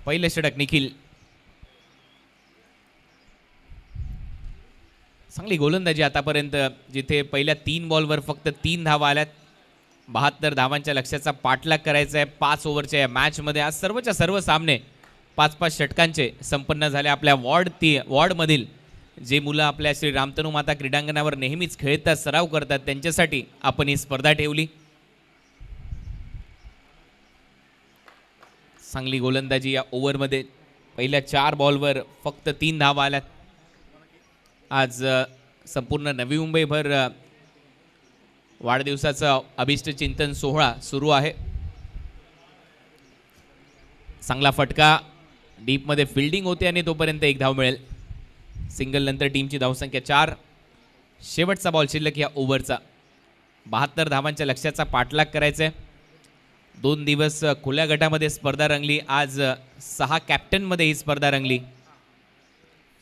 पहिले षटक निखिल, चांगली गोलंदाजी आतापर्यंत, जिथे पहिल्या 3 बॉलवर फक्त 3 धावा आल्यात. 72 धावांच्या लक्ष्याचा पाठलाग करायचा आहे 5 ओव्हरच्या या मॅचमध्ये. आज सर्वच्या सर्व सामने 5-5 षटकांचे संपन्न झाले. आपल्या वॉर्डमधील जे मुलं आपल्या श्री रामतनू माता क्रीडांगणावर नेहमीच खेळतात, सराव करतात, त्यांच्यासाठी आपण ही स्पर्धा ठेवली. चांगली गोलंदाजी या ओव्हरमध्ये. पहिल्या 4 बॉलवर फक्त 3 धावा आल्यात. आज संपूर्ण नवी मुंबईभर वाढदिवसाचा अभिष्ट चिंतन सोहळा सुरू आहे. चांगला फटका, डीपमध्ये फिल्डिंग होते आणि तोपर्यंत 1 धाव मिळेल. सिंगल नंतर टीमची धावसंख्या 4. शेवटचा बॉल शिल्लक या ओव्हरचा. 72 धावांच्या लक्ष्याचा पाठलाग करायचा आहे. 2 दिवस खुल्या गटामध्ये स्पर्धा रंगली. आज 6 कॅप्टनमध्ये ही स्पर्धा रंगली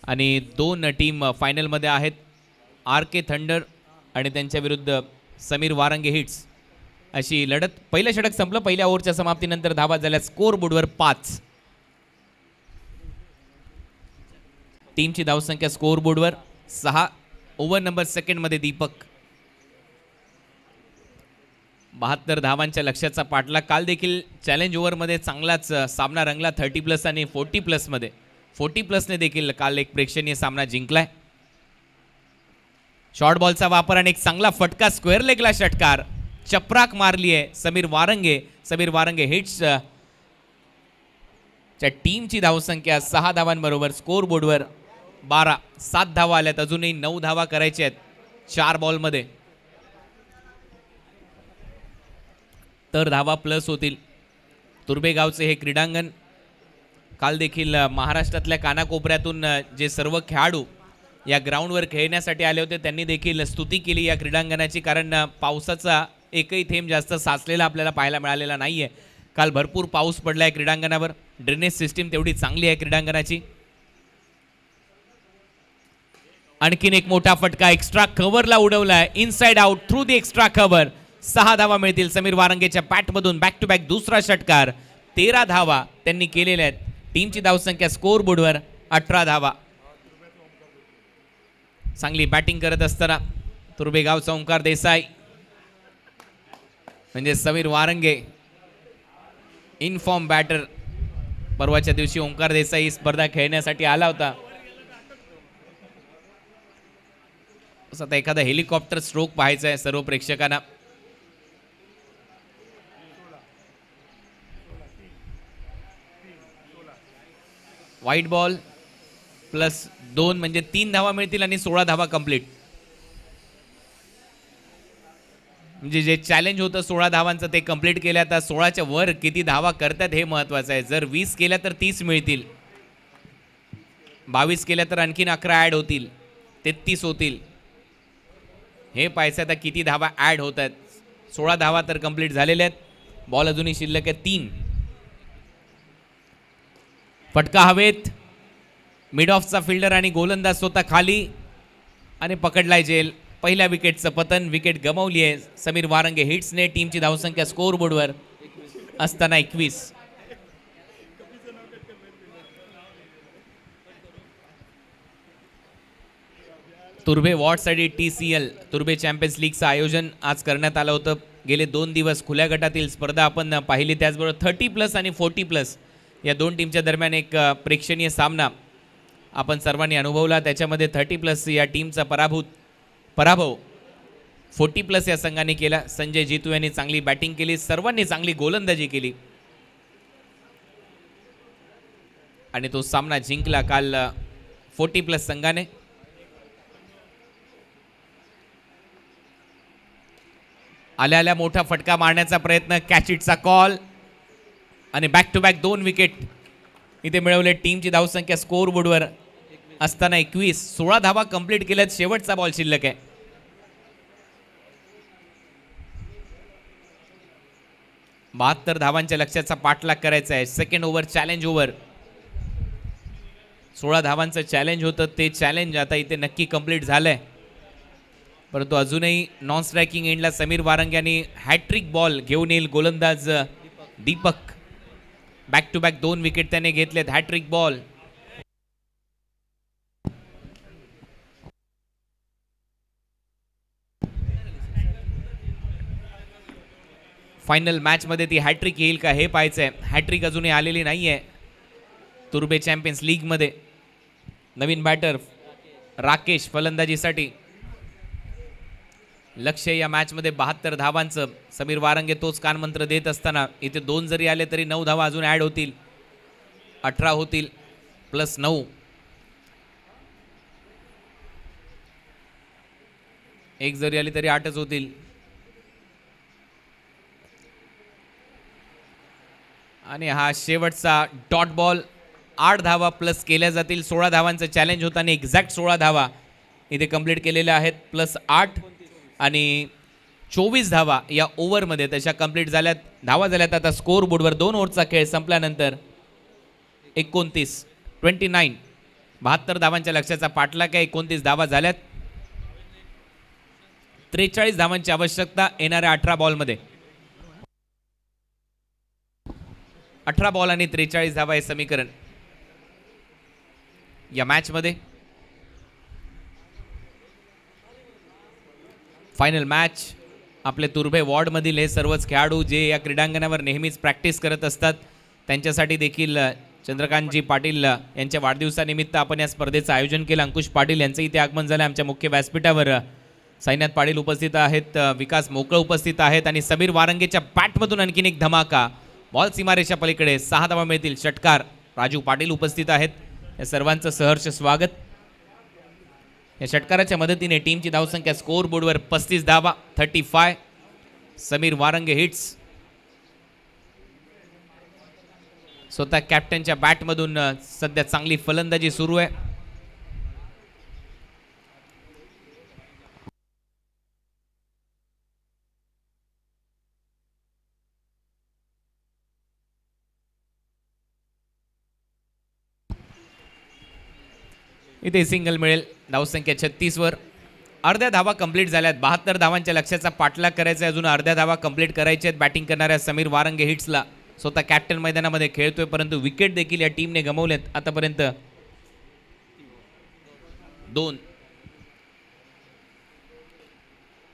आणि 2 टीम फायनलमध्ये आहेत. RK थंडर आणि त्यांच्या विरुद्ध समीर वारंगे हिट्स अशी लढत. पहिलं षटक संपलं. पहिल्या ओव्हरच्या समाप्तीनंतर धावा झाल्या स्कोअर बोर्डवर 5. टीमची धावसंख्या स्कोअर बोर्डवर 6. Over number सेकंडमध्ये Deepak. 72 धावांच्या लक्ष्याचा पाठलाग. काल देखील चॅलेंज ओव्हरमध्ये चांगलाच सामना रंगला 30+ आणि 40+ मध्ये. 40+ने देखील काल एक प्रेक्षणीय सामना जिंकलाय. शॉर्ट बॉलचा वापर आणि एक चांगला फटका, स्क्वेअर लेगला षटकार, चपराक मारली आहे समीर वारंगे हिट्स च्या टीमची धावसंख्या 6 धावांबरोबर स्कोअर बोर्डवर 12. 7 धावा आल्यात. अजूनही 9 धावा करायच्या आहेत 4 बॉलमध्ये. तर धावा प्लस होतील. तुर्भे गावचे हे क्रीडांगण काल देखील महाराष्ट्रातल्या कानाकोपऱ्यातून जे सर्व खेळाडू या ग्राउंडवर खेळण्यासाठी आले होते त्यांनी देखील स्तुती केली या क्रीडांगणाची. कारण पावसाचा एकही थेंब जास्त साचलेला आपल्याला पाहायला मिळालेला नाही आहे. काल भरपूर पाऊस पडला आहे क्रीडांगणावर. ड्रेनेज सिस्टीम तेवढी चांगली आहे क्रीडांगणाची. आणखीन एक मोठा फटका एक्स्ट्रा कव्हरला उडवलाय, inside out through the extra cover. 6 धावा मिळतील समीर वारंगेच्या बॅटमधून. बॅक टू बॅक दुसरा षटकार. 13 धावा त्यांनी केलेल्या आहेत. टीमची धावसंख्या स्कोर बोर्डवर 18 धावा. चांगली बॅटिंग करत असताना तुर्भेगावचा ओंकार देसाई म्हणजे समीर वारंगे इनफॉर्म बॅटर. परवाच्या दिवशी ओंकार देसाई ही स्पर्धा खेळण्यासाठी आला होता. आता एखादा हेलिकॉप्टर स्ट्रोक पाहायचा आहे सर्व प्रेक्षकांना. व्हाईट बॉल +2 म्हणजे 3 धावा मिळतील आणि 16 धावा कंप्लीट. म्हणजे जे चॅलेंज होतं 16 धावांचं ते कंप्लीट केलं. आता 16च्या वर किती धावा करतात हे महत्वाचं आहे. जर 20 केल्या तर 30 मिळतील, 22 केल्या तर आणखीन 11 ऍड होतील, 33 होतील. हे पाहायचं आता किती धावा ऍड होत आहेत. 16 धावा तर कंप्लीट झालेल्या आहेत. बॉल अजूनही शिल्लक आहे 3. फटका हवेत. मिड ऑफचा फिल्डर आणि गोलंदाज स्वतः खाली आणि पकडलाय जेल. पहिल्या विकेटचं पतन. विकेट गमावली आहे समीर वारंगे हिट्सने. टीमची धावसंख्या स्कोर बोर्डवर असताना 21. तुर्भे वॉर्डसाठी TCL तुर्भे चॅम्पियन्स लीगचं आयोजन आज करण्यात आलं होतं. गेले 2 दिवस खुल्या गटातील स्पर्धा आपण पाहिली. त्याचबरोबर 30+ आणि 40+ या 2 टीमच्या दरम्यान एक प्रेक्षणीय सामना आपण सर्वांनी अनुभवला. त्याच्यामध्ये 30+ या टीमचा पराभव 40+ या संघाने केला. संजय जितू यांनी चांगली बॅटिंग केली, सर्वांनी चांगली गोलंदाजी केली आणि तो सामना जिंकला काल 40+ संघाने. आल्या मोठा फटका मारण्याचा प्रयत्न, कॅच इटचा कॉल आणि बॅक टू बॅक 2 विकेट इथे मिळवले. टीमची धावसंख्या स्कोर बोर्डवर असताना 21. 16 धावा कंप्लीट केल्यात. शेवटचा बॉल शिल्लक आहे. बहात्तर धावांच्या लक्ष्याचा पाठलाग करायचा आहे. Second over challenge over. 16 धावांचं चॅलेंज होतं, ते चॅलेंज आता इथे नक्की कंप्लीट झालंय. परंतु अजूनही नॉन स्ट्रायकिंग एंडला समीर वारंगे यांनी हॅट्रिक बॉल घेऊन येईल गोलंदाज Deepak. Back to back 2 wicket त्याने घेतलेत. Hat trick ball. फायनल मॅच मध्ये ती हॅट्रिक येईल का हे पाहायचंय. हॅट्रिक अजूनही आलेली नाहीये तुर्भे चॅम्पियन्स लीग मध्ये. नवीन बॅटर राकेश फलंदाजीसाठी. लक्ष्य या मॅच मध्ये 72 धावांचं. समीर वारंगे तोच कानमंत्र देत असताना इथे 2 जरी आले तरी 9 धावा अजून ऍड होतील. 18 होतील +9. 1 जरी आली तरी 8च होतील. आणि हा शेवटचा डॉट बॉल. 8 धावा प्लस केल्या जातील. 16 धावांचं चॅलेंज होतं आणि एक्झॅक्ट 16 धावा इथे कंप्लीट केलेल्या आहेत. +8 आणि 24 धावा या ओव्हरमध्ये तशा कंप्लीट झाल्यात. धावा झाल्यात. आता स्कोर बोर्डवर 2 ओव्हरचा खेळ संपल्यानंतर 29. 72 धावांच्या लक्ष्याचा पाठलाग आहे. 29 धावा झाल्यात. 43 धावांची आवश्यकता येणाऱ्या 18 बॉलमध्ये. 18 बॉल आणि 43 धावा हे समीकरण या मॅच मध्ये. Final match. आपले तुर्भे वॉर्ड मधील हे सर्वच खेळाडू जे या क्रीडांगणावर नेहमीच प्रॅक्टिस करत असतात त्यांच्यासाठी देखील चंद्रकांतजी पाटील यांच्या वाढदिवसानिमित्त आपण या स्पर्धेचं आयोजन केलं. अंकुश पाटील यांचं इथे आगमन झालं आमच्या मुख्य व्यासपीठावर. साईनाथ पाटील उपस्थित आहेत, विकास मोकळ उपस्थित आहेत आणि समीर वारंगेच्या बॅटमधून आणखीन एक धमाका. बॉल सीमारेषा पलीकडे. 6 धावा मिळतील. षटकार राजू पाटील उपस्थित आहेत. या सर्वांचं सहर्ष स्वागत. या षटकाराच्या मदतीने टीमची धावसंख्या स्कोर बोर्डवर 35 धावा. 35. समीर वारंगे हिट्स. स्वतः कॅप्टनच्या बॅटमधून सध्या चांगली फलंदाजी सुरू आहे. इथे सिंगल मिळेल. धावसंख्या 36 वर. अर्ध्या धावा कंप्लीट झाल्यात. 72 धावांच्या लक्ष्याचा पाठलाग करायचा आहे. अजून अर्ध्या धावा कंप्लीट करायच्या आहेत. बॅटिंग करणाऱ्या समीर वारंगे हिट्सला स्वतः कॅप्टन मैदानामध्ये खेळतोय, परंतु विकेट देखील या टीमने गमावलेत आतापर्यंत 2.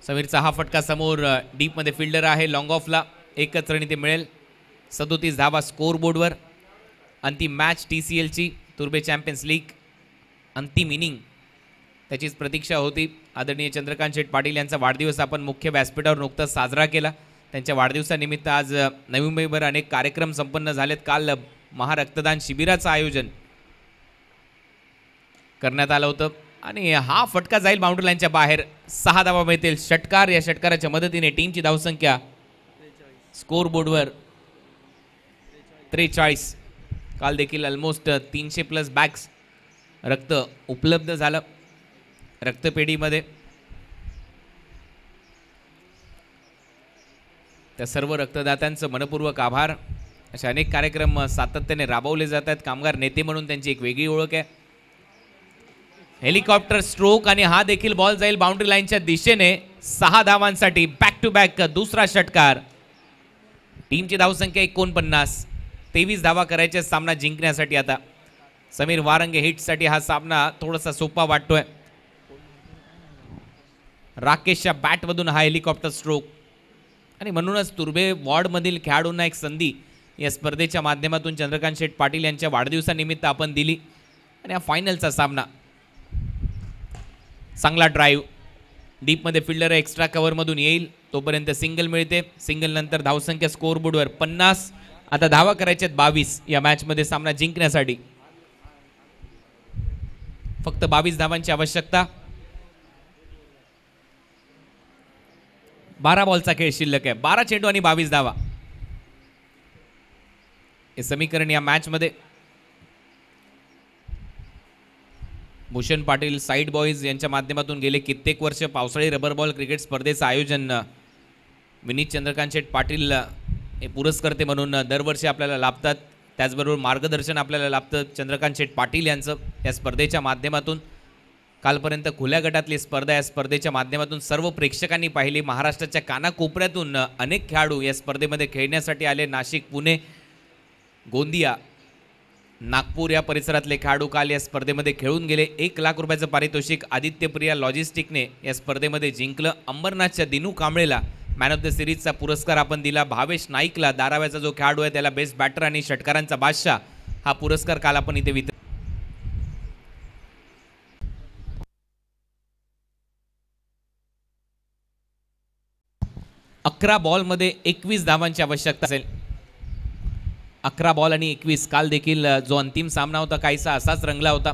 समीरचा हा फटका समोर डीपमध्ये फिल्डर आहे. लॉंग ऑफला एकच रन इथे मिळेल. 37 धावा स्कोर बोर्डवर. अंतिम मॅच TCLची तुर्बे चॅम्पियन्स लीग अंतिम इनिंग त्याचीच प्रतीक्षा होती. आदरणीय चंद्रकांत शेठ पाटील यांचा वाढदिवस आपण मुख्य व्यासपीठावर नुकताच साजरा केला. त्यांच्या वाढदिवसानिमित्त आज नवी मुंबईभर अनेक कार्यक्रम संपन्न झालेत. काल महारक्तदान शिबिराचं आयोजन करण्यात आलं होतं आणि हा फटका जाईल बाउंड्री लाईनच्या बाहेर. 6 धावा मिळतील. षटकार. या षटकाराच्या मदतीने टीमची धावसंख्या स्कोर बोर्डवर 43. काल देखील ऑलमोस्ट 300+ बॅग्स रक्त उपलब्ध झालं रक्तपेढीमध्ये. त्या सर्व रक्तदात्यांचं मनपूर्वक आभार. असे अनेक कार्यक्रम सातत्याने राबवले जात आहेत. कामगार नेते म्हणून त्यांची एक वेगळी ओळख आहे. हेलिकॉप्टर स्ट्रोक आणि हा देखील बॉल जाईल बाउंड्री लाईनच्या दिशेने. 6 धावांसाठी बॅक टू बॅक दुसरा षटकार. टीमची धावसंख्या 49. 23 धावा करायच्या सामना जिंकण्यासाठी. आता समीर वारंगे हिटसाठी हा सामना थोडासा सोपा वाटतोय. राकेशच्या बॅटमधून हा हेलिकॉप्टर स्ट्रोक आणि म्हणूनच तुर्बे वॉर्डमधील खेळाडूंना एक संधी या स्पर्धेच्या माध्यमातून चंद्रकांत शेठ पाटील यांच्या वाढदिवसानिमित्त आपण दिली आणि हा फायनलचा सामना. चांगला ड्राईव्ह. डीपमध्ये फिल्डर एक्स्ट्रा कव्हरमधून येईल तोपर्यंत सिंगल मिळते. सिंगल नंतर धावसंख्या स्कोर बोर्डवर 50. आता धावा करायच्यात 22 या मॅचमध्ये सामना जिंकण्यासाठी. फक्त 22 धावांची आवश्यकता. 12 बॉलचा खेळ शिल्लक आहे. 12 चेंडू आणि 22 धावा हे समीकरण या मॅचमध्ये. भूषण पाटील साईड बॉईज यांच्या माध्यमातून गेले कित्येक वर्ष पावसाळी रबर बॉल क्रिकेट स्पर्धेचं आयोजन विनीत चंद्रकांत शेठ पाटील हे पुरस्कर्ते म्हणून दरवर्षी आपल्याला लाभतात. त्याचबरोबर मार्गदर्शन आपल्याला लाभतं चंद्रकांत शेठ पाटील यांचं या स्पर्धेच्या माध्यमातून. कालपर्यंत खुल्या गटातली स्पर्धा या स्पर्धेच्या माध्यमातून सर्व प्रेक्षकांनी पाहिली. महाराष्ट्राच्या कानाकोपऱ्यातून अनेक खेळाडू या स्पर्धेमध्ये खेळण्यासाठी आले. नाशिक, पुणे, गोंदिया, नागपूर या परिसरातले खेळाडू काल या स्पर्धेमध्ये खेळून गेले. 1 लाख रुपयाचं पारितोषिक आदित्यप्रिया लॉजिस्टिकने या स्पर्धेमध्ये जिंकलं. अंबरनाथच्या दिनू कांबळेला मॅन ऑफ द सिरीजचा पुरस्कार आपण दिला. भावेश नाईकला दाराव्याचा जो खेळाडू आहे त्याला बेस्ट बॅटर आणि षटकारांचा बादशाह हा पुरस्कार काल आपण इथे वितरित. 11 बॉलमध्ये 21 धावांची आवश्यकता असेल. 11 बॉल आणि 21. काल देखील जो अंतिम सामना होता काहीसा असाच रंगला होता.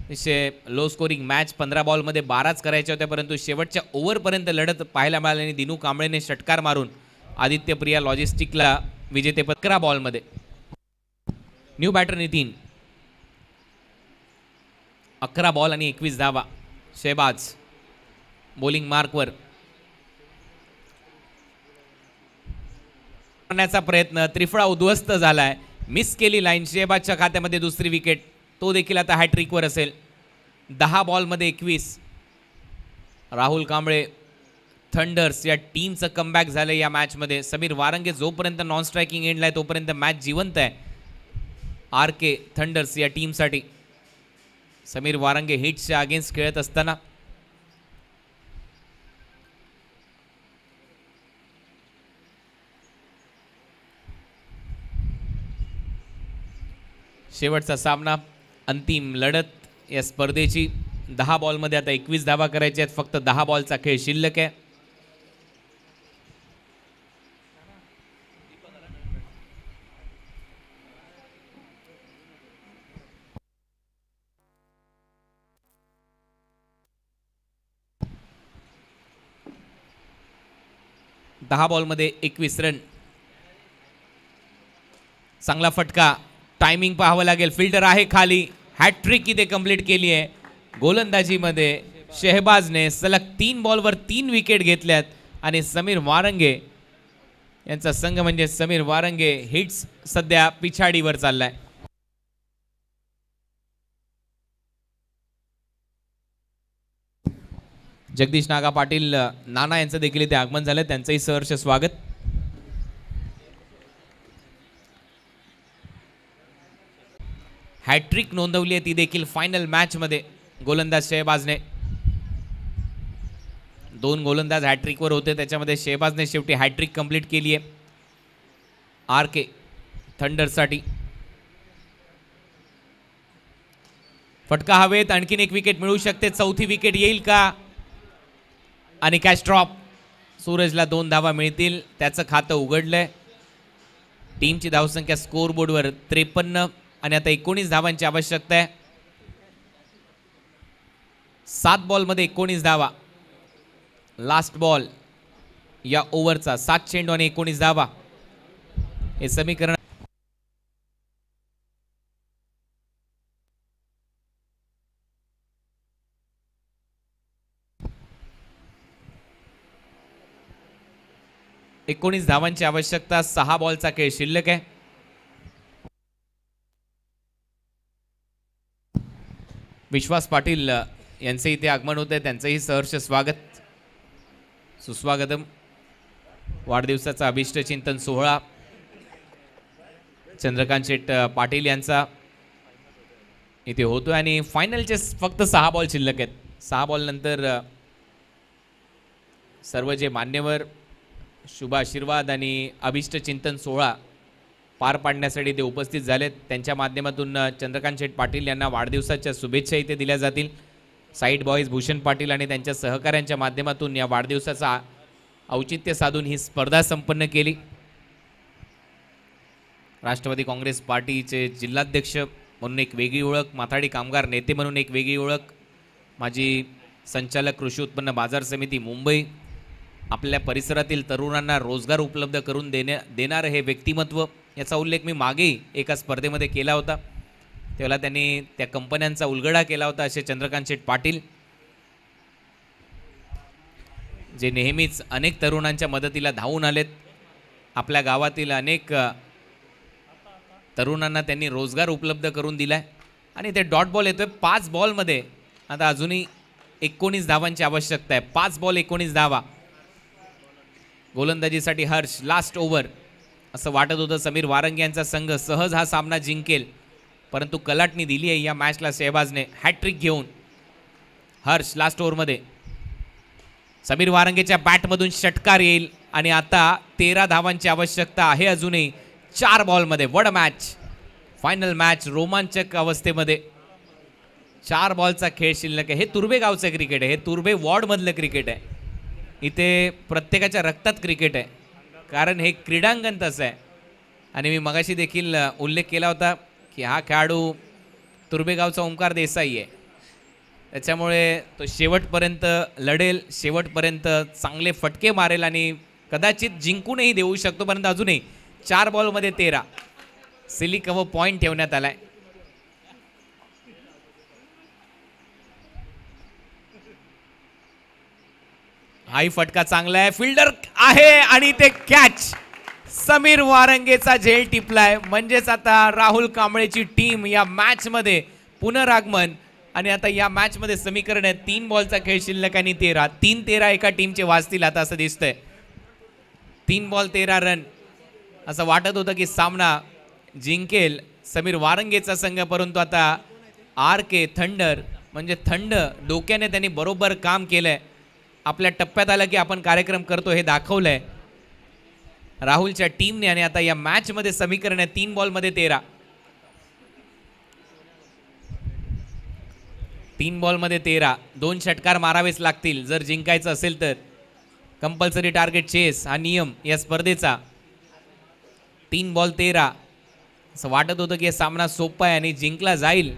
अतिशय लो स्कोरिंग मॅच. 15 बॉलमध्ये 12च करायच्या होत्या, परंतु शेवटच्या ओव्हरपर्यंत लढत पाहायला मिळाली आणि दिनू कांबळेने षटकार मारून आदित्यप्रिया लॉजिस्टिकला विजेतेपद. 11 बॉलमध्ये. New batter Nitin. 11 बॉल आणि 21 धावा. शेहबाज बॉलिंग मार्कवर. करण्याचा प्रयत्न त्रिफळा उद्ध्वस्त झालाय. मिस केली लाईन. शेहबाजच्या खात्यामध्ये दुसरी विकेट. तो देखील आता हॅट्रिकवर असेल. 10 बॉलमध्ये 21. राहुल कांबळे थंडर्स या टीमचं कमबॅक झालं या मॅचमध्ये. समीर वारंगे जोपर्यंत नॉन स्ट्रायकिंग एंडला आहे तोपर्यंत मॅच जिवंत आहे RK थंडर्स या टीमसाठी. समीर वारंगे हिट्सच्या अगेन्स्ट खेळत असताना शेवटचा सामना. अंतिम लढत या स्पर्धेची. 10 बॉलमध्ये आता 21 धावा करायच्या आहेत. फक्त 10 बॉलचा खेळ शिल्लक आहे. दहा बॉलमध्ये 21 रन. चांगला फटका. टायमिंग पाहावं लागेल. फिल्डर आहे खाली. हॅट्रिक इथे कंप्लीट केली आहे. गोलंदाजीमध्ये शेहबाजने सलग 3 बॉलवर 3 विकेट घेतल्यात आणि समीर वारंगे यांचा संघ म्हणजे समीर वारंगे हिट्स सध्या पिछाडीवर चाललाय. जगदीश नागा पाटील नाना यांचं देखील इथे आगमन झालं, त्यांचंही सहर्ष स्वागत. हॅट्रिक नोंदवली आहे ती देखील फायनल मॅच मध्ये गोलंदाज शहबाजने. 2 गोलंदाज हॅट्रिकवर होते, त्याच्यामध्ये शहबाजने शेवटी हॅट्रिक कंप्लीट केली आहे RK थंडरसाठी. फटका हवेत, आणखीन एक विकेट मिळू शकते, चौथी विकेट येईल का? आणि कॅच ड्रॉप. सूरजला 2 धावा मिळतील, त्याचं खातं उघडलंय. टीमची धावसंख्या स्कोर बोर्डवर 53 आणि आता 19 धावांची आवश्यकता आहे. 7 बॉलमध्ये 19 धावा. लास्ट बॉल या ओव्हरचा. 7 चेंडू आणि 19 धावा हे समीकरण. एकोणीस धावांची आवश्यकता. 6 बॉलचा खेळ शिल्लक आहे. विश्वास पाटील यांचे इथे आगमन होते, त्यांचंही सहर्ष स्वागत सुस्वागतम. वाढदिवसाचा अभिष्ट चिंतन सोहळा चंद्रकांत शेट पाटील यांचा इथे होतो आणि फायनलचे फक्त 6 बॉल शिल्लक आहेत. 6 बॉल नंतर सर्व जे मान्यवर शुभ आशीर्वाद आणि अभिष्ट चिंतन सोहळा पार पाडण्यासाठी ते उपस्थित झालेत, त्यांच्या माध्यमातून चंद्रकांत शेट पाटील यांना वाढदिवसाच्या शुभेच्छा इथे दिल्या जातील. साईड बॉयज भूषण पाटील आणि त्यांच्या सहकाऱ्यांच्या माध्यमातून या वाढदिवसाचा औचित्य साधून ही स्पर्धा संपन्न केली. राष्ट्रवादी काँग्रेस पार्टीचे जिल्हाध्यक्ष म्हणून एक वेगळी ओळख, माथाडी कामगार नेते म्हणून एक वेगळी ओळख, माजी संचालक कृषी उत्पन्न बाजार समिती मुंबई, आपल्या परिसरातील तरुणांना रोजगार उपलब्ध करून देणारं हे व्यक्तिमत्व, याचा उल्लेख मी मागेही एका स्पर्धेमध्ये केला होता. तेव्हा त्यांनी त्या कंपन्यांचा उलगडा केला होता असे चंद्रकांत शेट पाटील, जे नेहमीच अनेक तरुणांच्या मदतीला धावून आलेत. आपल्या गावातील अनेक तरुणांना त्यांनी रोजगार उपलब्ध करून दिलाय. आणि ते डॉट बॉल येतोय 5 बॉलमध्ये. आता अजूनही 19 धावांची आवश्यकता आहे. 5 बॉल 19 धावा. गोलंदाजीसाठी हर्ष. Last over. असं वाटत होतं समीर वारंगे यांचा संघ सहज हा सामना जिंकेल, परंतु कलाटणी दिली आहे या मॅचला शहबाजने हॅट्रिक घेऊन. हर्ष लास्ट ओव्हरमध्ये. समीर वारंगेच्या बॅटमधून षटकार येईल आणि आता 13 धावांची आवश्यकता आहे अजूनही 4 बॉलमध्ये. वड मॅच, फायनल मॅच रोमांचक अवस्थेमध्ये. 4 बॉलचा खेळ शिल्लक आहे. हे तुर्भे गावचं क्रिकेट आहे, हे तुर्भे वॉर्डमधलं क्रिकेट आहे. इथे प्रत्येकाच्या रक्तात क्रिकेट आहे, कारण हे क्रीडांगण तसं आहे. आणि मी मगाशी देखील उल्लेख केला होता की हा खेळाडू तुर्भेगावचा ओंकार देसाई आहे, त्याच्यामुळे तो शेवटपर्यंत लढेल, शेवटपर्यंत चांगले फटके मारेल आणि कदाचित जिंकूनही देऊ शकतो. परंतु अजूनही 4 बॉलमध्ये 13. सिलिक व पॉईंट ठेवण्यात आलाय. हाही फटका चांगला आहे, फिल्डर आहे आणि ते कॅच. समीर वारंगेचा झेल टिपलाय. म्हणजेच आता राहुल कांबळेची टीम या मॅच मध्ये पुनरागमन. आणि आता या मॅच मध्ये समीकरण आहे 3 बॉलचा खेळ शिल्लक आणि 13. 3-13 एका टीमचे वाजतील आता असं दिसतंय. 3 बॉल 13 रन. असं वाटत होतं की सामना जिंकेल समीर वारंगेचा संघ, परंतु आता RK थंडर म्हणजे थंड डोक्याने त्यांनी बरोबर काम केलंय. आपल्या टप्प्यात आलं की आपण कार्यक्रम करतो हे दाखवलंय राहुलच्या टीमने. आणि आता या मॅच मध्ये समीकरण आहे 3 बॉलमध्ये 13. 3 बॉलमध्ये 13. 2 षटकार मारावेच लागतील जर जिंकायचं असेल तर. कंपल्सरी टार्गेट चेस हा नियम या स्पर्धेचा. 3 बॉल 13. असं वाटत होतं की हे सामना सोपा आहे आणि जिंकला जाईल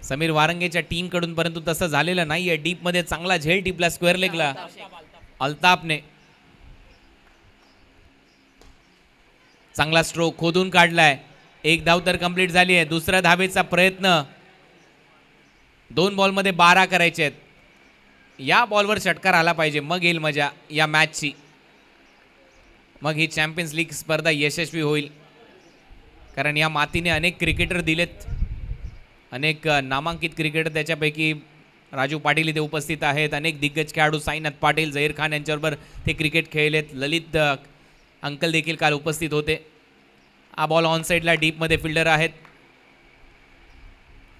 समीर वारंगेच्या टीम कडून, परंतु तसं झालेलं नाहीये. डीप मध्ये चांगला झेल टिपला स्क्वेअर लेगला अल्ताफने. चांगला स्ट्रोक खोदून काढलाय. 1 धाव तर कंप्लीट झाली आहे. दुसऱ्या धावेचा प्रयत्न. 2 बॉलमध्ये 12 करायचे आहेत. या बॉलवर षटकार आला पाहिजे, मग येईल मजा या मॅचची. मग ही चॅम्पियन्स लीग स्पर्धा यशस्वी होईल, कारण या मातीने अनेक क्रिकेटर दिलेत, अनेक नामांकित क्रिकेटर, त्याच्यापैकी राजू पाटील इथे उपस्थित आहेत. अनेक दिग्गज खेळाडू साईनाथ पाटील, झहीर खान यांच्याबरोबर ते क्रिकेट खेळलेत. ललित अंकल देखील काल उपस्थित होते. हा बॉल ऑन साईडला डीपमध्ये फिल्डर आहेत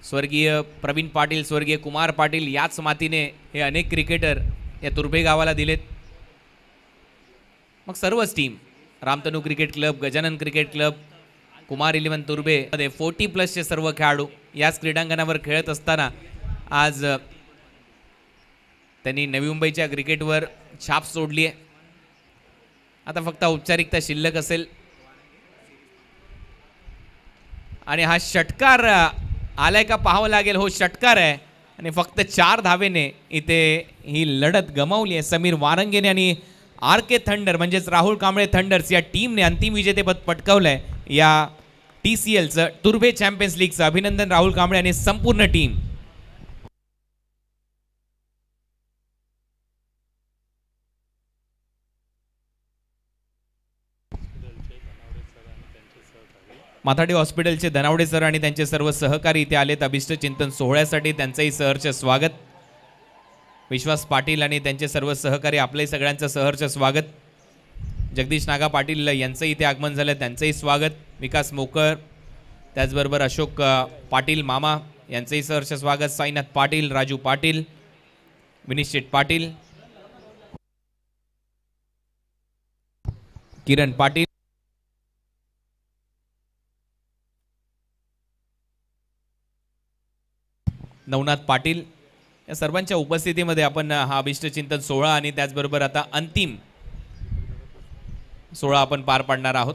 स्वर्गीय प्रवीण पाटील, स्वर्गीय कुमार पाटील. याच मातीने हे अनेक क्रिकेटर या तुर्भे गावाला दिलेत. मग सर्वच team, Ramtanu cricket club, Gajanan cricket club, Kumar 11 Turbhe मध्ये 40+ सर्व खेळाडू याच क्रीडांगणावर खेळत असताना आज त्यांनी नवी मुंबईच्या क्रिकेटवर छाप सोडली आहे. आता फक्त औपचारिकता शिल्लक असेल. आणि हा षटकार आलाय का पाहावं लागेल. हो, षटकार आहे आणि फक्त 4 धावेने इथे ही लढत गमावली आहे समीर वारंगेने. आणि RK थंडर म्हणजेच राहुल कांबळे थंडर्स या टीमने अंतिम विजेतेपद पटकावलंय या TCLचं तुर्भे चॅम्पियन्स लीगचं. अभिनंदन राहुल कांबळे आणि संपूर्ण टीम. माथाडी हॉस्पिटलचे धनावडे सर आणि त्यांचे सर्व सहकारी इथे आलेत अभिष्ट चिंतन सोहळ्यासाठी. त्यांचंही सहर्ष स्वागत. विश्वास पाटील आणि त्यांचे सर्व सहकारी, आपले सगळ्यांचं सहर्ष स्वागत. जगदीश नागा पाटील यांचंही इथे आगमन झालं, त्यांचंही स्वागत. विकास मोकर, त्याचबरोबर अशोक पाटील मामा यांचंही सहर्ष स्वागत. साईनाथ पाटील, राजू पाटील, विनीश शेठ पाटील, किरण पाटील, नवनाथ पाटील या सर्वांच्या उपस्थितीमध्ये आपण हा अभिष्ट चिंतन सोहळा आणि त्याचबरोबर आता अंतिम सोहळा आपण पार पाडणार आहोत.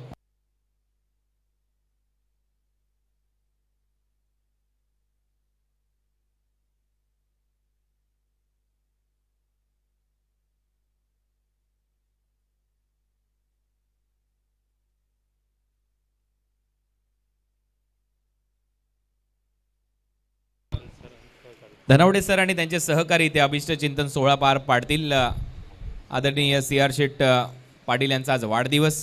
धनावडे सर आणि त्यांचे सहकारी ते अभिष्ट चिंतन सोहळा पार पाडतील. आदरणीय CR शेठ पाटील यांचा आज वाढदिवस.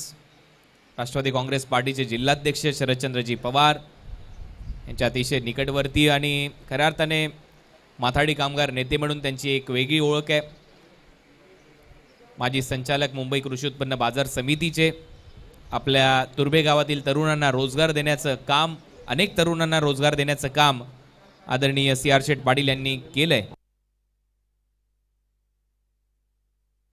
राष्ट्रवादी काँग्रेस पार्टीचे जिल्हाध्यक्ष शरदचंद्रजी पवार यांच्या अतिशय निकटवर्ती आणि खऱ्या अर्थाने माथाडी कामगार नेते म्हणून त्यांची एक वेगळी ओळख आहे. माजी संचालक मुंबई कृषी उत्पन्न बाजार समितीचे. आपल्या तुर्भे गावातील तरुणांना रोजगार देण्याचं काम, अनेक तरुणांना रोजगार देण्याचं काम आदरणीय CR शेठ पाटील यांनी केलंय.